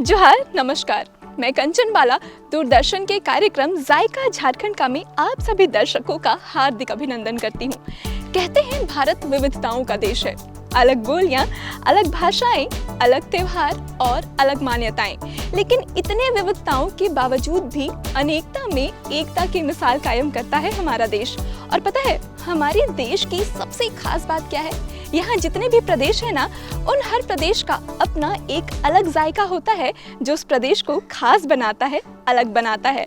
जोहार, नमस्कार। मैं कंचन बाला दूरदर्शन के कार्यक्रम जायका झारखंड का में आप सभी दर्शकों का हार्दिक अभिनंदन करती हूँ। कहते हैं भारत विविधताओं का देश है। अलग बोलियां, अलग भाषाएं, अलग त्योहार और अलग मान्यताएं, लेकिन इतने विविधताओं के बावजूद भी अनेकता में एकता की मिसाल कायम करता है हमारा देश। और पता है हमारे देश की सबसे खास बात क्या है? यहाँ जितने भी प्रदेश है ना, उन हर प्रदेश का अपना एक अलग जायका होता है जो उस प्रदेश को खास बनाता है, अलग बनाता है।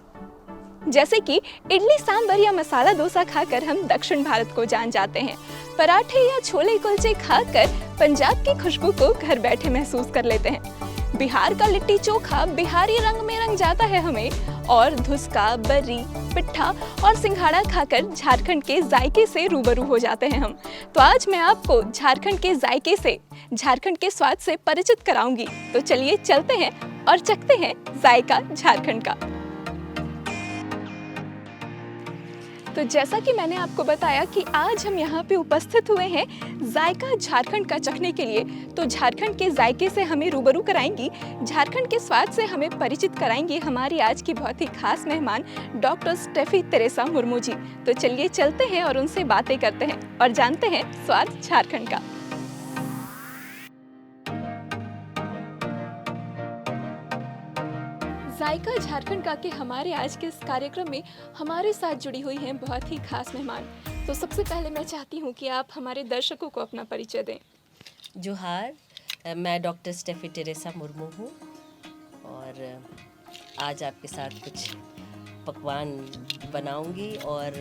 जैसे कि इडली सांभर या मसाला डोसा खाकर हम दक्षिण भारत को जान जाते हैं। पराठे या छोले कुलचे खाकर पंजाब की खुशबू को घर बैठे महसूस कर लेते हैं। बिहार का लिट्टी चोखा बिहारी रंग में रंग जाता है हमें। और धुसका, बर्री, पिट्ठा और सिंघाड़ा खाकर झारखंड के जायके से रूबरू हो जाते हैं हम। तो आज मैं आपको झारखंड के जायके से, झारखंड के स्वाद से परिचित कराऊंगी। तो चलिए चलते हैं और चखते हैं जायका झारखंड का। तो जैसा कि मैंने आपको बताया कि आज हम यहाँ पे उपस्थित हुए हैं जायका झारखंड का चखने के लिए। तो झारखंड के जायके से हमें रूबरू कराएंगी, झारखंड के स्वाद से हमें परिचित कराएंगी हमारी आज की बहुत ही खास मेहमान doctor Steffi Teresa Murmu ji. तो चलिए चलते हैं और उनसे बातें करते हैं और जानते हैं स्वाद झारखंड का। जायका झारखंड का के हमारे आज के इस कार्यक्रम में हमारे साथ जुड़ी हुई हैं बहुत ही खास मेहमान। तो सबसे पहले मैं चाहती हूँ कि आप हमारे दर्शकों को अपना परिचय दें। जोहार, मैं डॉक्टर स्टेफी टेरेसा मुर्मू हूँ और आज आपके साथ कुछ पकवान बनाऊंगी और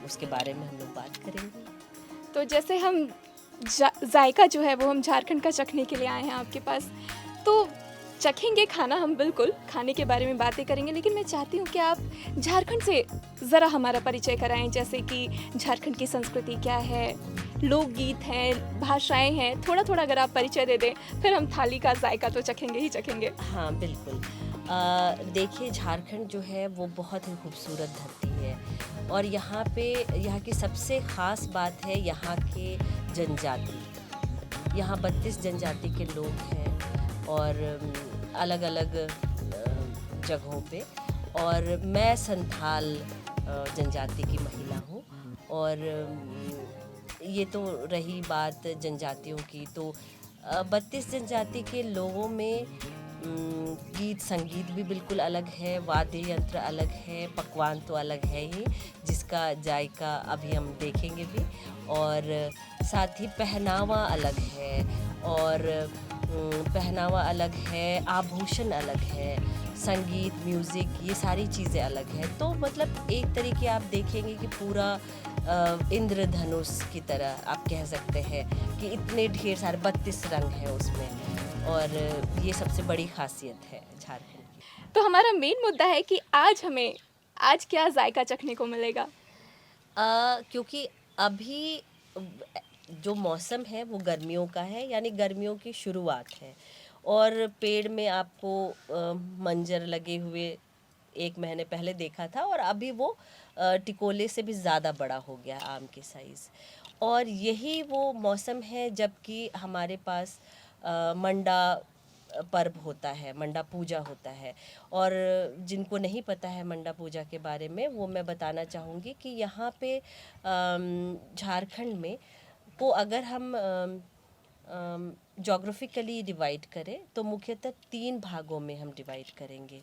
उसके बारे में हम लोग बात करेंगे। तो जैसे हम जायका जो है वो हम झारखंड का चखने के लिए आए हैं आपके पास, तो चखेंगे खाना, हम बिल्कुल खाने के बारे में बातें करेंगे, लेकिन मैं चाहती हूँ कि आप झारखंड से ज़रा हमारा परिचय कराएं। जैसे कि झारखंड की संस्कृति क्या है, लोकगीत हैं, भाषाएं हैं, थोड़ा थोड़ा अगर आप परिचय दे दें, फिर हम थाली का जायका तो चखेंगे ही चखेंगे। हाँ बिल्कुल। देखिए, झारखंड जो है वो बहुत ही खूबसूरत धरती है और यहाँ की सबसे ख़ास बात है यहाँ के जनजाति। यहाँ 32 जनजाति के लोग हैं और अलग अलग जगहों पे, और मैं संथाल जनजाति की महिला हूँ। और ये तो रही बात जनजातियों की। तो 32 जनजाति के लोगों में गीत संगीत भी बिल्कुल अलग है, वाद्य यंत्र अलग है, पकवान तो अलग है ही जिसका जायका अभी हम देखेंगे भी, और साथ ही पहनावा अलग है, और पहनावा अलग है, आभूषण अलग है, संगीत, म्यूज़िक, ये सारी चीज़ें अलग हैं। तो मतलब एक तरीके आप देखेंगे कि पूरा इंद्रधनुष की तरह आप कह सकते हैं कि इतने ढेर सारे 32 रंग हैं उसमें, और ये सबसे बड़ी खासियत है झारखंड की। तो हमारा मेन मुद्दा है कि आज क्या जायका चखने को मिलेगा? क्योंकि अभी जो मौसम है वो गर्मियों का है, यानी गर्मियों की शुरुआत है, और पेड़ में आपको मंजर लगे हुए 1 महीने पहले देखा था, और अभी वो टिकोले से भी ज़्यादा बड़ा हो गया आम के साइज़। और यही वो मौसम है जबकि हमारे पास मंडा पर्व होता है, मंडा पूजा होता है। और जिनको नहीं पता है मंडा पूजा के बारे में, वो मैं बताना चाहूँगी कि यहाँ पे झारखंड में को अगर हम जोग्राफिकली डिवाइड करें तो मुख्यतः 3 भागों में हम डिवाइड करेंगे।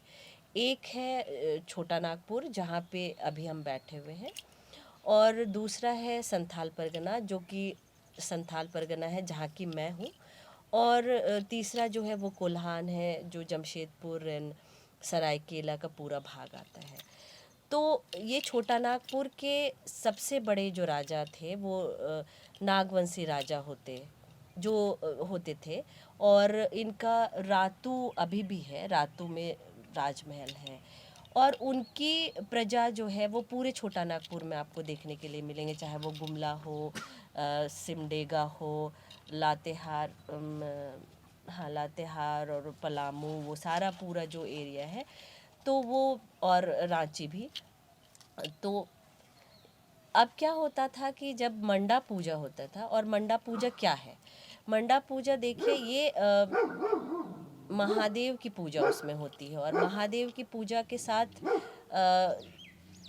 एक है छोटा नागपुर, जहाँ पे अभी हम बैठे हुए हैं, और दूसरा है संथाल परगना, जो कि संथाल परगना है जहाँ की मैं हूँ, और तीसरा जो है वो कोल्हान है, जो जमशेदपुर एंड सरायकेला का पूरा भाग आता है। तो ये छोटा नागपुर के सबसे बड़े जो राजा थे वो नागवंशी राजा होते थे, और इनका रातू अभी भी है, रातू में राजमहल है, और उनकी प्रजा जो है वो पूरे छोटा नागपुर में आपको देखने के लिए मिलेंगे, चाहे वो गुमला हो, सिमडेगा हो, लातेहार, लातेहार और पलामू, वो सारा पूरा जो एरिया है, तो वो, और रांची भी। तो अब क्या होता था कि जब मंडा पूजा होता था, और मंडा पूजा क्या है? मंडा पूजा देखिए, ये महादेव की पूजा उसमें होती है। और महादेव की पूजा के साथ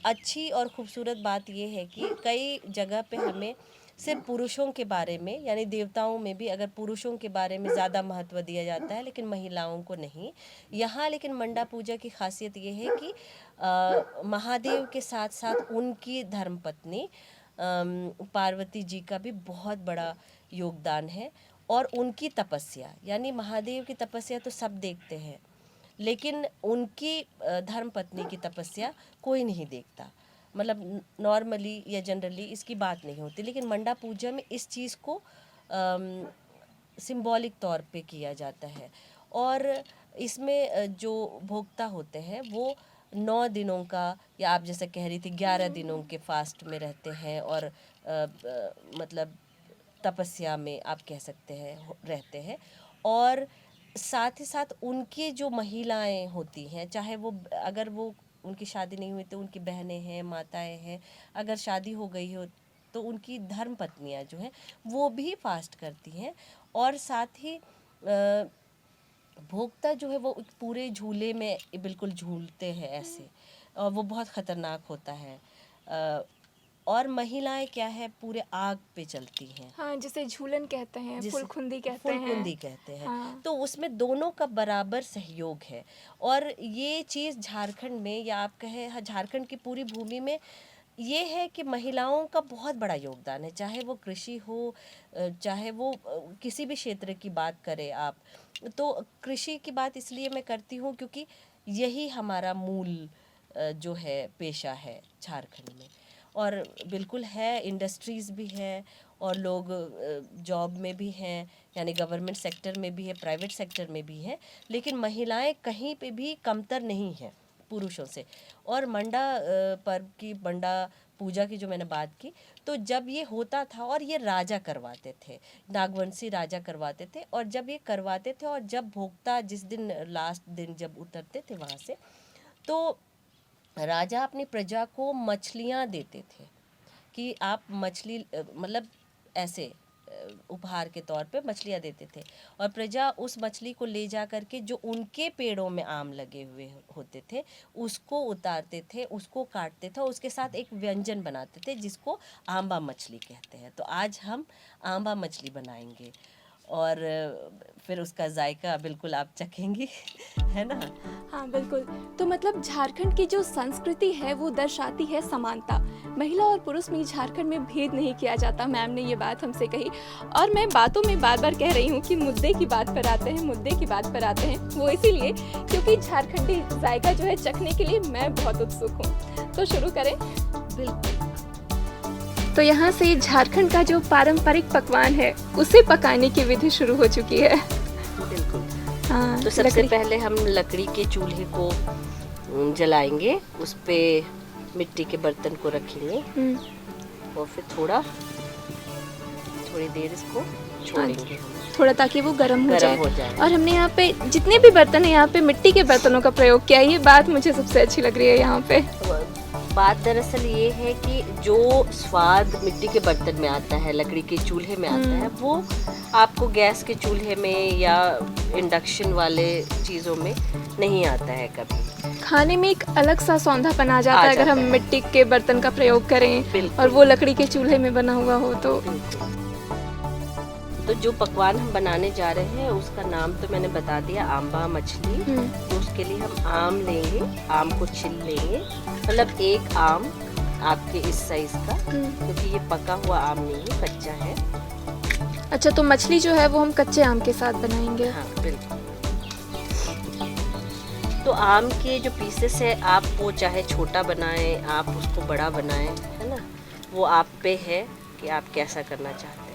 अच्छी और ख़ूबसूरत बात यह है कि कई जगह पे हमें सिर्फ पुरुषों के बारे में, यानी देवताओं में भी अगर पुरुषों के बारे में ज़्यादा महत्व दिया जाता है लेकिन महिलाओं को नहीं। यहाँ लेकिन मंडा पूजा की खासियत ये है कि महादेव के साथ साथ उनकी धर्मपत्नी पार्वती जी का भी बहुत बड़ा योगदान है। और उनकी तपस्या, यानी महादेव की तपस्या तो सब देखते हैं लेकिन उनकी धर्मपत्नी की तपस्या कोई नहीं देखता। मतलब नॉर्मली या जनरली इसकी बात नहीं होती, लेकिन मंडा पूजा में इस चीज़ को सिंबॉलिक तौर पे किया जाता है। और इसमें जो भोक्ता होते हैं वो 9 दिनों का, या आप जैसे कह रही थी 11 दिनों के फास्ट में रहते हैं और मतलब तपस्या में आप कह सकते हैं रहते हैं। और साथ ही साथ उनकी जो महिलाएं होती हैं, चाहे वो अगर वो उनकी शादी नहीं हुई तो उनकी बहनें हैं, माताएं हैं, अगर शादी हो गई हो तो उनकी धर्म पत्नियां जो हैं वो भी फास्ट करती हैं। और साथ ही भोक्ता जो है वो पूरे झूले में बिल्कुल झूलते हैं ऐसे, और वो बहुत ख़तरनाक होता है। और महिलाएं क्या है पूरे आग पे चलती हैं। हाँ, जिसे झूलन कहते हैं, फुलखुंदी कहते हैं। फुलखुंदी कहते हैं। हाँ। तो उसमें दोनों का बराबर सहयोग है। और ये चीज़ झारखंड में, या आप कहें झारखंड की पूरी भूमि में ये है कि महिलाओं का बहुत बड़ा योगदान है, चाहे वो कृषि हो, चाहे वो किसी भी क्षेत्र की बात करें आप। तो कृषि की बात इसलिए मैं करती हूँ क्योंकि यही हमारा मूल जो है पेशा है झारखंड में। और बिल्कुल है, इंडस्ट्रीज़ भी है और लोग जॉब में भी हैं, यानी गवर्नमेंट सेक्टर में भी है, प्राइवेट सेक्टर में भी है, लेकिन महिलाएं कहीं पे भी कमतर नहीं हैं पुरुषों से। और मंडा पर्व की, मंडा पूजा की जो मैंने बात की, तो जब ये होता था और ये राजा करवाते थे, नागवंशी राजा करवाते थे, और जब ये करवाते थे और जब भोक्ता जिस दिन लास्ट दिन जब उतरते थे वहाँ से, तो राजा अपनी प्रजा को मछलियाँ देते थे कि आप मछली, मतलब ऐसे उपहार के तौर पे मछलियाँ देते थे। और प्रजा उस मछली को ले जा कर के जो उनके पेड़ों में आम लगे हुए होते थे उसको उतारते थे, उसको काटते थे और उसके साथ एक व्यंजन बनाते थे जिसको आंबा मछली कहते हैं। तो आज हम आंबा मछली बनाएंगे और फिर उसका जायका बिल्कुल आप चखेंगी, है ना। हाँ बिल्कुल। तो मतलब झारखंड की जो संस्कृति है वो दर्शाती है समानता। महिला और पुरुष में झारखंड में भेद नहीं किया जाता। मैम ने ये बात हमसे कही और मैं बातों में बार बार कह रही हूँ कि मुद्दे की बात पर आते हैं, वो इसीलिए क्योंकि झारखंडी जायका जो है चखने के लिए मैं बहुत उत्सुक हूँ। तो शुरू करें। बिल्कुल। तो यहाँ से झारखंड का जो पारंपरिक पकवान है उसे पकाने की विधि शुरू हो चुकी है। बिल्कुल। हाँ, तो सबसे पहले हम लकड़ी के चूल्हे को जलाएंगे, उस पे मिट्टी के बर्तन को रखेंगे और फिर थोड़ी देर इसको छोड़ेंगे थोड़ा, ताकि वो गर्म हो जाए। और हमने यहाँ पे जितने भी बर्तन है यहाँ पे मिट्टी के बर्तनों का प्रयोग किया है। ये बात मुझे सबसे अच्छी लग रही है यहाँ पे। बात दरअसल ये है कि जो स्वाद मिट्टी के बर्तन में आता है, लकड़ी के चूल्हे में आता है, वो आपको गैस के चूल्हे में या इंडक्शन वाले चीज़ों में नहीं आता है कभी। खाने में एक अलग सा सौंधापन आ जाता है अगर हम मिट्टी के बर्तन का प्रयोग करें और वो लकड़ी के चूल्हे में बना हुआ हो तो। तो जो पकवान हम बनाने जा रहे हैं उसका नाम तो मैंने बता दिया, आंबा मछली। तो उसके लिए हम आम लेंगे, आम को छिल लेंगे, मतलब एक आम आपके इस साइज का, क्योंकि ये पका हुआ आम नहीं है, कच्चा है। अच्छा, तो मछली जो है वो हम कच्चे आम के साथ बनाएंगे। हाँ बिल्कुल। तो आम के जो पीसेस है आप वो चाहे छोटा बनाएं, आप उसको बड़ा बनाएं, है ना, वो आप पे है कि आप कैसा करना चाहते हैं।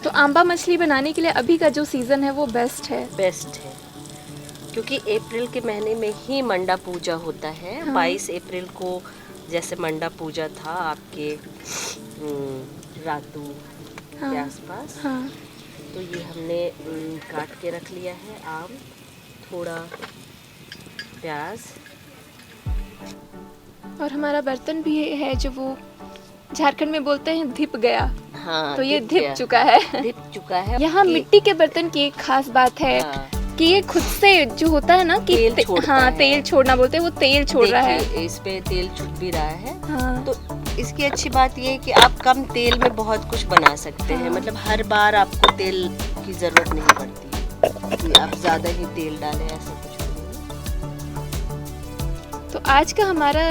तो आंबा मछली बनाने के लिए अभी का जो सीज़न है वो बेस्ट है क्योंकि अप्रैल के महीने में ही मंडा पूजा होता है। हाँ। 22 अप्रैल को जैसे मंडा पूजा था आपके रातू के आसपास। हाँ। तो ये हमने काट के रख लिया है आम, थोड़ा प्याज, और हमारा बर्तन भी है जो वो झारखंड में बोलते हैं धिप गया। हाँ, तो ये धिप चुका है। यहाँ मिट्टी के बर्तन की एक खास बात है। हाँ। कि ये खुद से जो होता है ना कि तेल छोड़ता हाँ है। तेल छोड़ना बोलते हैं, वो तेल छोड़ रहा है। देखिए, इस पे तेल छूट भी रहा है। हाँ तो इसकी अच्छी बात ये है कि आप कम तेल में बहुत कुछ बना सकते हैं। हाँ। मतलब हर बार आपको तेल की ज़रूरत नहीं पड़ती कि आप ज़्यादा ही तेल डालें, ऐसा कुछ नहीं। तो आज का हमारा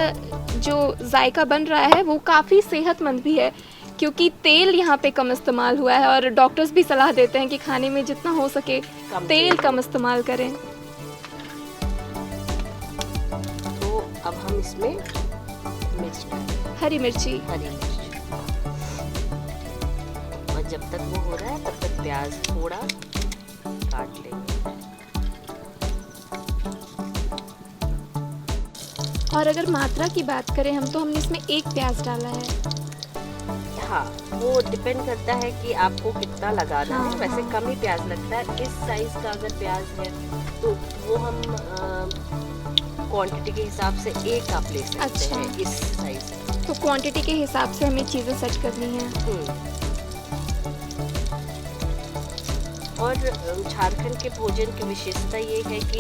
जो जायका बन रहा है वो काफ़ी सेहतमंद भी है, क्योंकि तेल यहाँ पे कम इस्तेमाल हुआ है और डॉक्टर्स भी सलाह देते हैं कि खाने में जितना हो सके कम तेल कम इस्तेमाल करें। तो अब हम इसमें मिर्च डालें, हरी मिर्ची। हरी मिर्च। और जब तक वो हो रहा है तब तक प्याज थोड़ा काट लेंगे। और अगर मात्रा की बात करें हम, तो हमने इसमें 1 प्याज डाला है। हाँ, वो डिपेंड करता है कि आपको कितना लगाना है। हाँ, वैसे हाँ। कम ही प्याज लगता है। इस साइज का अगर प्याज है तो वो हम क्वांटिटी के हिसाब से एक आप ले सकते अच्छा। हैं, इस साइज का। तो क्वांटिटी के हिसाब से हमें चीज़ें सेट करनी है। और झारखंड के भोजन की विशेषता ये है कि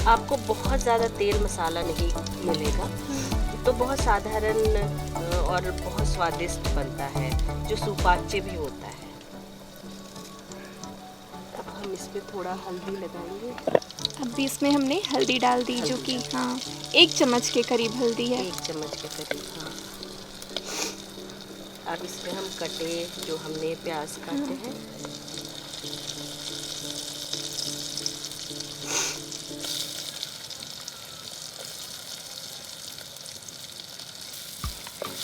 आपको बहुत ज़्यादा तेल मसाला नहीं मिलेगा। तो बहुत साधारण और बहुत स्वादिष्ट बनता है, जो सुपाच्य भी होता है। अब हम इसमें थोड़ा हल्दी लगाएंगे। अब भी इसमें हमने हल्दी डाल दी, जो कि हाँ 1 चम्मच के करीब हल्दी है। 1 चम्मच के करीब, हाँ। अब इसमें हम कटे जो हमने प्याज काटे हैं,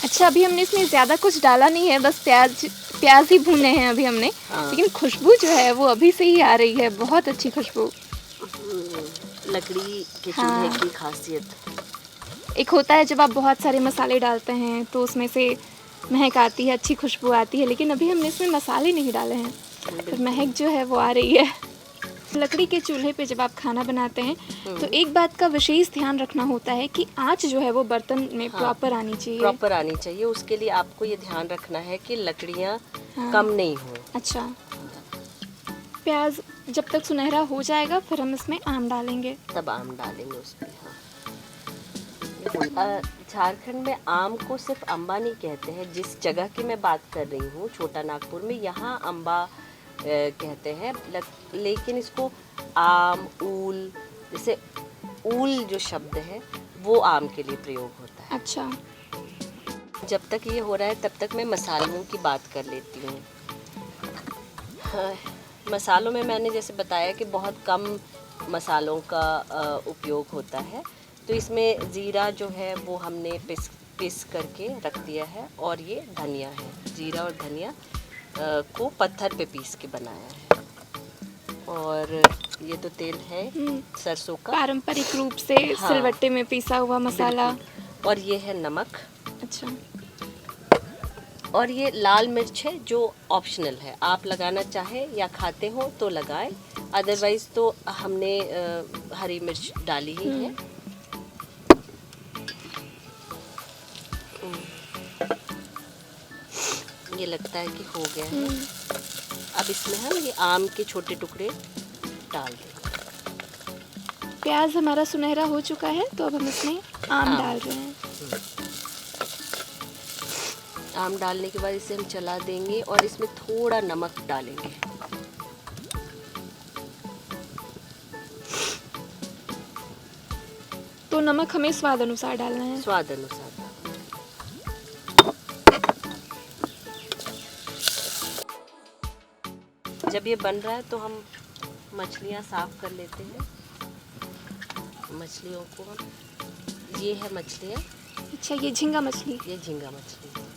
अच्छा, अभी हमने इसमें ज़्यादा कुछ डाला नहीं है, बस प्याज ही भुने हैं अभी हमने। हाँ। लेकिन खुशबू जो है वो अभी से ही आ रही है, बहुत अच्छी खुशबू। लकड़ी के हाँ। चूल्हे की खासियत। एक होता है जब आप बहुत सारे मसाले डालते हैं तो उसमें से महक आती है, अच्छी खुशबू आती है, लेकिन अभी हमने इसमें मसाले नहीं डाले हैं, तो महक जो है वो आ रही है। लकड़ी के चूल्हे पे जब आप खाना बनाते हैं तो एक बात का विशेष ध्यान रखना होता है कि आंच जो है वो बर्तन में प्रॉपर आनी चाहिए। प्रॉपर आनी चाहिए। उसके लिए आपको ये ध्यान रखना है कि लकड़ियाँ कम नहीं हो। अच्छा, प्याज जब तक सुनहरा हो जाएगा फिर हम इसमें आम डालेंगे। तब आम डालेंगे उसमें। हाँ, झारखंड में आम को सिर्फ अम्बा नहीं कहते हैं। जिस जगह की मैं बात कर रही हूँ, छोटा नागपुर में, यहाँ अम्बा कहते हैं। लेकिन इसको आम, ऊल, जैसे ऊल जो शब्द है वो आम के लिए प्रयोग होता है। अच्छा, जब तक ये हो रहा है तब तक मैं मसालों की बात कर लेती हूँ। हाँ, मसालों में मैंने जैसे बताया कि बहुत कम मसालों का उपयोग होता है। तो इसमें ज़ीरा जो है वो हमने पीस करके रख दिया है, और ये धनिया है। जीरा और धनिया को पत्थर पे पीस के बनाया है। और ये तो तेल है सरसों का, पारंपरिक रूप से हाँ, सिलवट्टे में पीसा हुआ मसाला। और ये है नमक। अच्छा, और ये लाल मिर्च है जो ऑप्शनल है, आप लगाना चाहें या खाते हो तो लगाएं, अदरवाइज़ तो हमने हरी मिर्च डाली ही है। ये लगता है कि हो गया है। अब इसमें हम ये आम के छोटे टुकड़े डाल देंगे। प्याज हमारा सुनहरा हो चुका है, तो अब हम इसमें आम डाल रहे हैं। आम डालने के बाद इसे हम चला देंगे और इसमें थोड़ा नमक डालेंगे। तो नमक हमें स्वाद अनुसार डालना है। स्वाद अनुसार। जब ये बन रहा है तो हम मछलियाँ साफ कर लेते हैं। मछलियों को हम, ये है मछलियाँ। अच्छा, ये झींगा मछली। ये झींगा मछली है।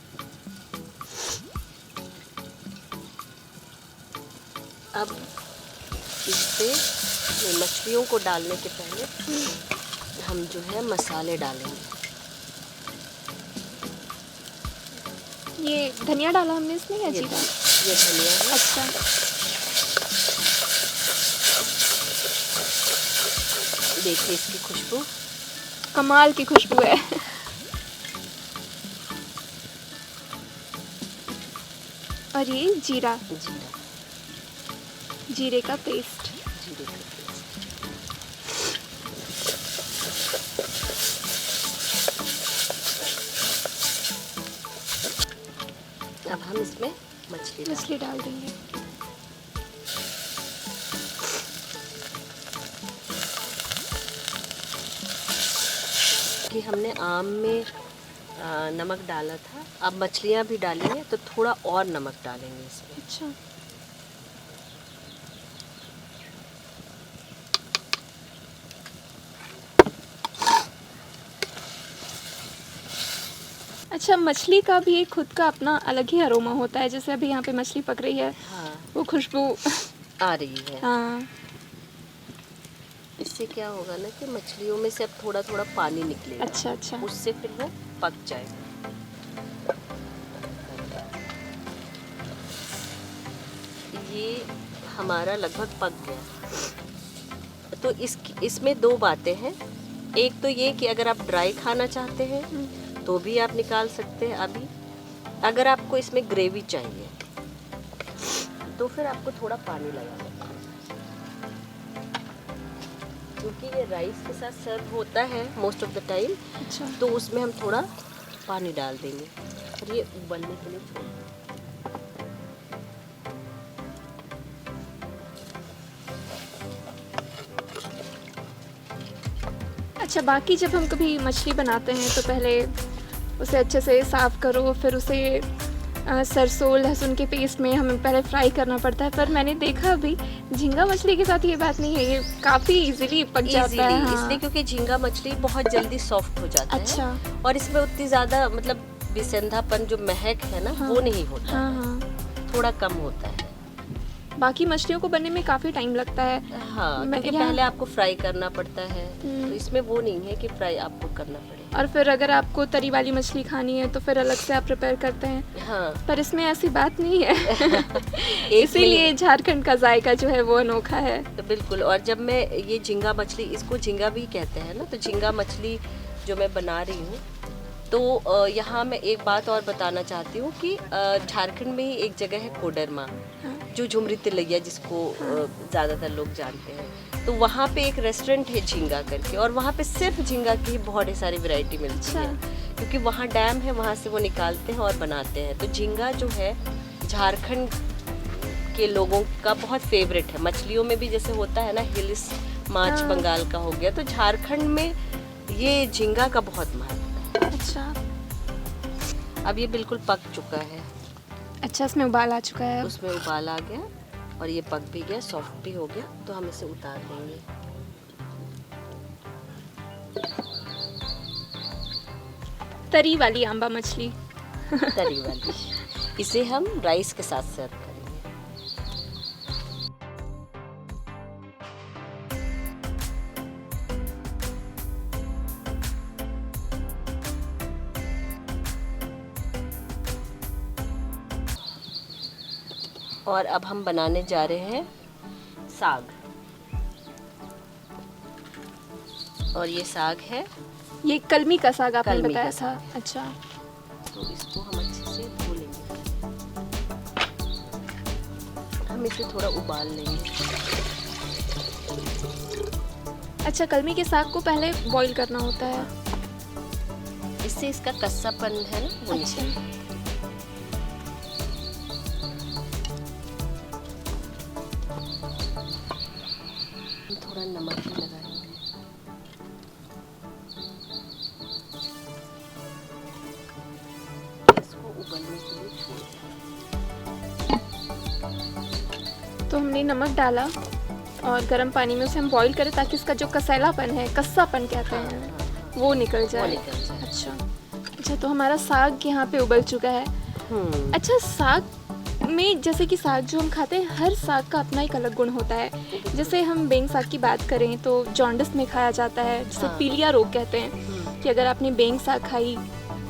अब इस पे मछलियों को डालने के पहले हम जो है मसाले डालेंगे। ये धनिया डाला हमने इसमें या जीरा? ये धनिया है। अच्छा, देखिए इसकी खुशबू, कमाल की खुशबू है। और ये जीरा, जीरा, जीरे का पेस्ट। जीरे का पेस्ट। अब हम इसमें मछली डाल देंगे। कि हमने आम में नमक डाला था, अब मछलियाँ भी डालेंगे तो थोड़ा और नमक डालेंगे इसमें। अच्छा, अच्छा, मछली का भी एक खुद का अपना अलग ही अरोमा होता है। जैसे अभी यहाँ पे मछली पक रही है, हाँ, वो खुशबू आ रही है। हाँ, इससे क्या होगा ना कि मछलियों में से अब थोड़ा थोड़ा पानी निकलेगा। अच्छा अच्छा, उससे फिर वो पक जाएगा। ये हमारा लगभग पक गया। तो इसमें दो बातें हैं। एक तो ये कि अगर आप ड्राई खाना चाहते हैं तो भी आप निकाल सकते हैं अभी। अगर आपको इसमें ग्रेवी चाहिए तो फिर आपको थोड़ा पानी लगाना पड़ेगा, क्योंकि ये राइस के साथ सर्व होता है मोस्ट ऑफ द टाइम। अच्छा, तो उसमें हम थोड़ा पानी डाल देंगे और ये उबलने के लिए छोड़ देंगे। अच्छा। बाकी जब हम कभी मछली बनाते हैं तो पहले उसे अच्छे से साफ़ करो, फिर उसे सरसों लहसुन के पेस्ट में हमें पहले फ्राई करना पड़ता है। पर मैंने देखा अभी झींगा मछली के साथ ये बात नहीं है, ये काफ़ी इजीली पक जाता है। हाँ। इसलिए क्योंकि झींगा मछली बहुत जल्दी सॉफ्ट हो जाता अच्छा। है और इसमें उतनी ज़्यादा मतलब बेसेंधापन जो महक है ना, हाँ। वो नहीं होता। हाँ हाँ, थोड़ा कम होता है। बाकी मछलियों को बनने में काफ़ी टाइम लगता है। हाँ, क्योंकि पहले आपको फ्राई करना पड़ता है, तो इसमें वो नहीं है कि फ्राई आपको करना पड़े। और फिर अगर आपको तरी वाली मछली खानी है तो फिर अलग से आप प्रिपेयर करते हैं। हाँ। पर इसमें ऐसी बात नहीं है। इसीलिए झारखंड का जायका जो है वो अनोखा है। तो बिल्कुल। और जब मैं ये झींगा मछली, इसको झींगा भी कहते हैं ना, तो झींगा मछली जो मैं बना रही हूँ, तो यहाँ मैं एक बात और बताना चाहती हूँ कि झारखंड में ही एक जगह है कोडरमा, जो झुमरी तिलैया जिसको ज़्यादातर लोग जानते हैं। तो वहाँ पे एक रेस्टोरेंट है झींगा करके, और वहाँ पे सिर्फ झींगा की बहुत सारी वैरायटी मिलती है, क्योंकि वहाँ डैम है, वहाँ से वो निकालते हैं और बनाते हैं। तो झींगा जो है झारखंड के लोगों का बहुत फेवरेट है। मछलियों में भी जैसे होता है ना, हिल्स माछ बंगाल का हो गया, तो झारखंड में ये झींगा का बहुत महत्व है। अच्छा। अब ये बिल्कुल पक चुका है। अच्छा, इसमें उबाल आ चुका है। उसमें उबाल आ गया और ये पक भी गया, सॉफ्ट भी हो गया, तो हम इसे उतार देंगे। तरी वाली आंबा मछली। तरी वाली। इसे हम राइस के साथ सर्व करेंगे। और अब हम बनाने जा रहे हैं साग। और ये साग है, ये कलमी का साग आपने कलमी बताया का था। साग। अच्छा। तो इसको हम अच्छे से धो लेंगे। हम इसे थोड़ा उबाल लेंगे। अच्छा, कलमी के साग को पहले बॉईल करना होता है। इससे इसका कच्चापन है ना, वो अच्छा। निकल। थोड़ा नमक भी लगाएंगे। इसको उबलने के लिए छोड़ देंगे। तो हमने नमक डाला और गर्म पानी में उसे हम बॉईल करें ताकि इसका जो कसैलापन है, कस्सापन कहते हैं, वो निकल जाए। निकल जाए। अच्छा। अच्छा, तो हमारा साग यहाँ पे उबल चुका है। अच्छा, साग में जैसे कि साग जो हम खाते हैं, हर साग का अपना एक अलग गुण होता है। जैसे हम बेंग साग की बात करें तो जॉन्डिस में खाया जाता है, जिसे पीलिया रोग कहते हैं, कि अगर आपने बेंग साग खाई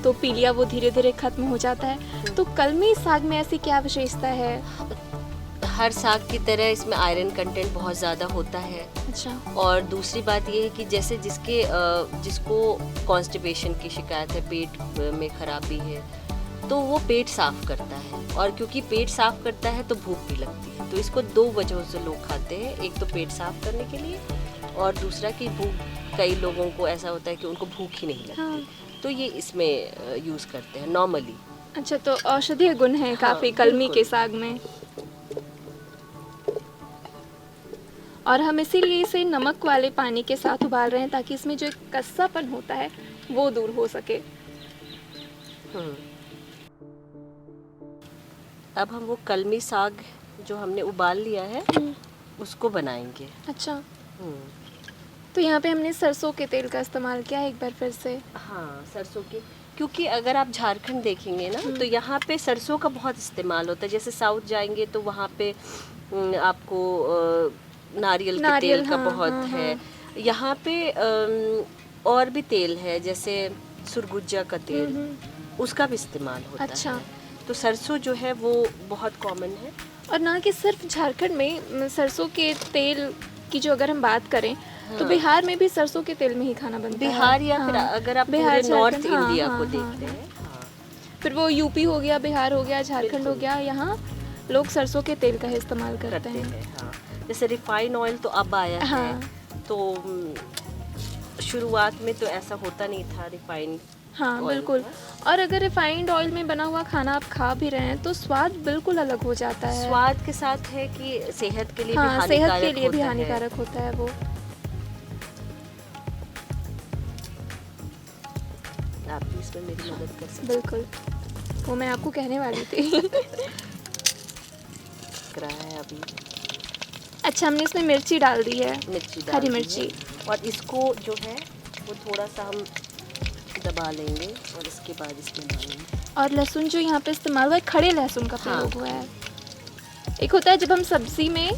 तो पीलिया वो धीरे धीरे खत्म हो जाता है। तो कलमी साग में ऐसी क्या विशेषता है? हर साग की तरह इसमें आयरन कंटेंट बहुत ज़्यादा होता है। अच्छा। और दूसरी बात ये है कि जैसे जिसको कॉन्स्टिपेशन की शिकायत है, पेट में खराबी है, तो वो पेट साफ करता है। और क्योंकि पेट साफ करता है तो भूख भी लगती है। तो इसको दो वजहों से लोग खाते हैं। एक तो पेट साफ करने के लिए, और दूसरा कि भूख, कई लोगों को ऐसा होता है कि उनको भूख ही नहीं लगती। तो ये इसमें यूज़ करते हैं नॉर्मली। अच्छा, तो औषधीय गुण है हाँ, काफ़ी कलमी के बिल्कुल। साग में। और हम इसीलिए इसे नमक वाले पानी के साथ उबाल रहे हैं ताकि इसमें जो एक कस्सापन होता है वो दूर हो सके। हम्म। अब हम वो कलमी साग जो हमने उबाल लिया है उसको बनाएंगे। अच्छा, हम्म। तो यहाँ पे हमने सरसों के तेल का इस्तेमाल किया है एक बार फिर से। हाँ, सरसों की, क्योंकि अगर आप झारखंड देखेंगे ना तो यहाँ पे सरसों का बहुत इस्तेमाल होता है। जैसे साउथ जाएंगे तो वहाँ पे आपको नारियल के नारियल, तेल का हाँ, बहुत हाँ, है। हाँ। यहाँ पे और भी तेल है, जैसे सुरगुज्जा का तेल, उसका भी इस्तेमाल होता अच्छा। है। तो सरसों जो है वो बहुत कॉमन है। और ना कि सिर्फ झारखंड में सरसों के तेल की जो अगर हम बात करें तो हाँ। बिहार में भी सरसों के तेल में ही खाना बनता है। बिहार या फिर हाँ, अगर आप बिहार, पूरे नॉर्थ झारखंड, हाँ, इंडिया हाँ, को हाँ, देखते हाँ। हैं। हाँ, फिर वो यूपी हो गया, बिहार हो गया, झारखंड हो बिल्कुल। गया, यहाँ लोग सरसों के तेल का ही इस्तेमाल करते करते हैं। हैं। हाँ, जैसे रिफाइन ऑयल तो अब आया है। हाँ, तो शुरुआत में तो ऐसा होता नहीं था रिफाइन हाँ, ऑयल बिल्कुल। का। और अगर रिफाइंड ऑयल में बना हुआ खाना आप खा भी रहे हैं तो स्वाद बिल्कुल अलग हो जाता है। स्वाद के साथ है कि सेहत के लिए भी हाँ, सेहत के हानिकारक लिए भी होता है। हानिकारक होता है वो। आप भी इसमें मेरी मदद कर सकते बिल्कुल, वो मैं आपको कहने वाली थी। हैं। अभी अच्छा, हमने इसमें मिर्ची डाल दी है, मिर्ची डाल हरी दी है। मिर्ची। और इसको जो है वो थोड़ा सा हम दबा लेंगे और इसके बाद इसमें डालेंगे। और लहसुन जो यहाँ पे इस्तेमाल हुआ है, खड़े लहसुन का हाँ। प्रयोग हुआ है। एक होता है जब हम सब्जी में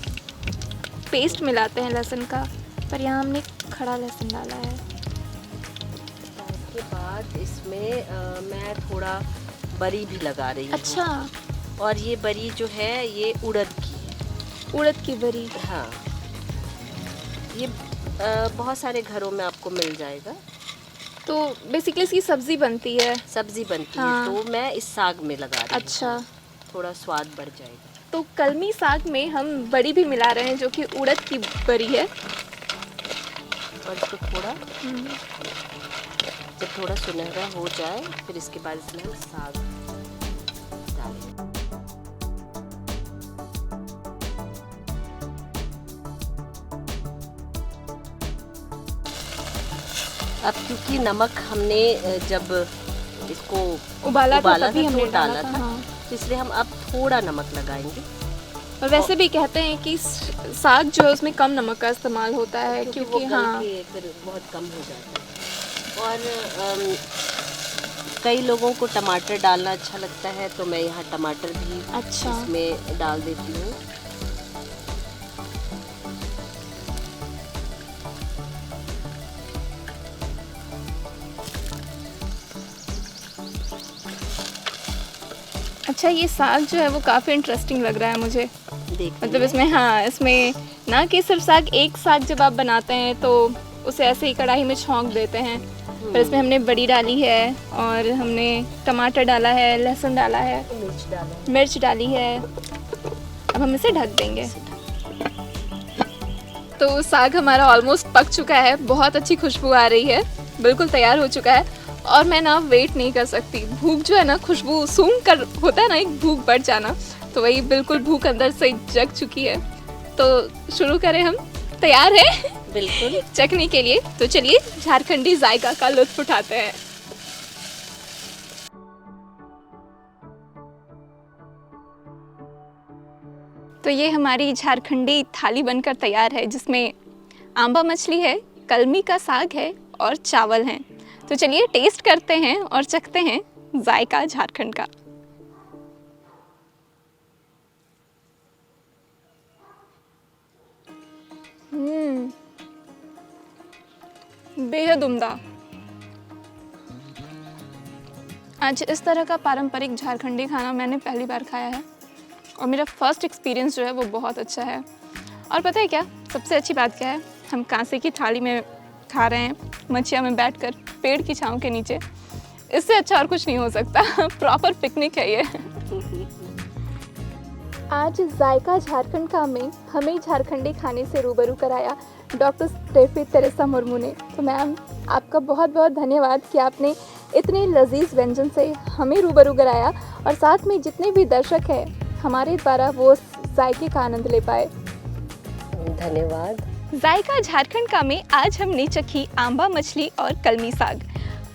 पेस्ट मिलाते हैं लहसुन का, पर यहाँ हमने खड़ा लहसुन डाला है। उसके बाद इसमें मैं थोड़ा बरी भी लगा रही हूँ। अच्छा, और ये बरी जो है ये उड़द की है। उड़द की बरी। हाँ, ये बहुत सारे घरों में आपको मिल जाएगा। तो बेसिकली इसकी सब्जी बनती है। सब्जी बनती हाँ। है, तो मैं इस साग में लगा रही हूँ। अच्छा, थोड़ा स्वाद बढ़ जाएगा। तो कलमी साग में हम बड़ी भी मिला रहे हैं जो कि उड़द की बरी है। और इसको थोड़ा, जब थोड़ा सुनहरा हो जाए फिर इसके बाद इसमें हम साग डालेंगे। अब क्योंकि नमक हमने जब इसको उबाला था था तभी तो हमने डाला था, था। हाँ। तो इसलिए हम अब थोड़ा नमक लगाएंगे। और वैसे भी कहते हैं कि साग जो है उसमें कम नमक का इस्तेमाल होता है क्योंकि क्योंकि वो गल हाँ, के फिर बहुत कम हो जाता है। और कई लोगों को टमाटर डालना अच्छा लगता है, तो मैं यहाँ टमाटर भी अच्छा। इसमें डाल देती हूँ। अच्छा, ये साग जो है वो काफ़ी इंटरेस्टिंग लग रहा है मुझे। देखिए, मतलब इसमें, हाँ, इसमें ना कि सिर्फ साग, एक साग जब आप बनाते हैं तो उसे ऐसे ही कढ़ाई में छौंक देते हैं, पर इसमें हमने बड़ी डाली है और हमने टमाटर डाला है, लहसुन डाला है, मिर्च डाला, मिर्च डाली है। अब हम इसे ढक देंगे। तो साग हमारा ऑलमोस्ट पक चुका है, बहुत अच्छी खुशबू आ रही है, बिल्कुल तैयार हो चुका है। और मैं ना वेट नहीं कर सकती, भूख जो है ना, खुशबू सूंघ कर होता है ना एक भूख बढ़ जाना, तो वही बिल्कुल भूख अंदर से जग चुकी है। तो शुरू करें हम, तैयार है बिल्कुल चखने के लिए। तो चलिए झारखंडी जायका का लुत्फ उठाते हैं। तो ये हमारी झारखंडी थाली बनकर तैयार है, जिसमें आंबा मछली है, कलमी का साग है और चावल हैं। तो चलिए टेस्ट करते हैं और चखते हैं जायका झारखंड का। बेहद उम्दा। आज इस तरह का पारंपरिक झारखंडी खाना मैंने पहली बार खाया है और मेरा फर्स्ट एक्सपीरियंस जो है वो बहुत अच्छा है। और पता है क्या, सबसे अच्छी बात क्या है, हम कांसे की थाली में खा रहे हैं, मछिया में बैठकर पेड़ की छांव के नीचे। इससे अच्छा और कुछ नहीं हो सकता। प्रॉपर पिकनिक है ये। आज जायका झारखंड का में हमें झारखंडी खाने से रूबरू कराया डॉक्टर स्टेफी तेरेसा मुर्मू ने। तो मैम, आपका बहुत बहुत धन्यवाद कि आपने इतने लजीज व्यंजन से हमें रूबरू कराया और साथ में जितने भी दर्शक हैं हमारे द्वारा वो उस जायके का आनंद ले पाए। धन्यवाद। जायका झारखंड का में आज हमने चखी आंबा मछली और कलमी साग।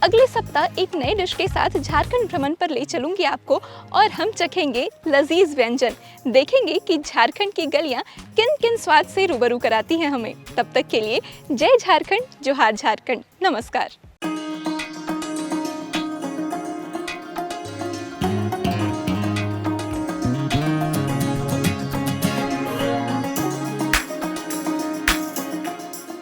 अगले सप्ताह एक नए डिश के साथ झारखंड भ्रमण पर ले चलूंगी आपको और हम चखेंगे लजीज व्यंजन, देखेंगे कि झारखंड की गलियां किन किन स्वाद से रूबरू कराती हैं हमें। तब तक के लिए जय झारखंड, जोहार झारखंड, नमस्कार।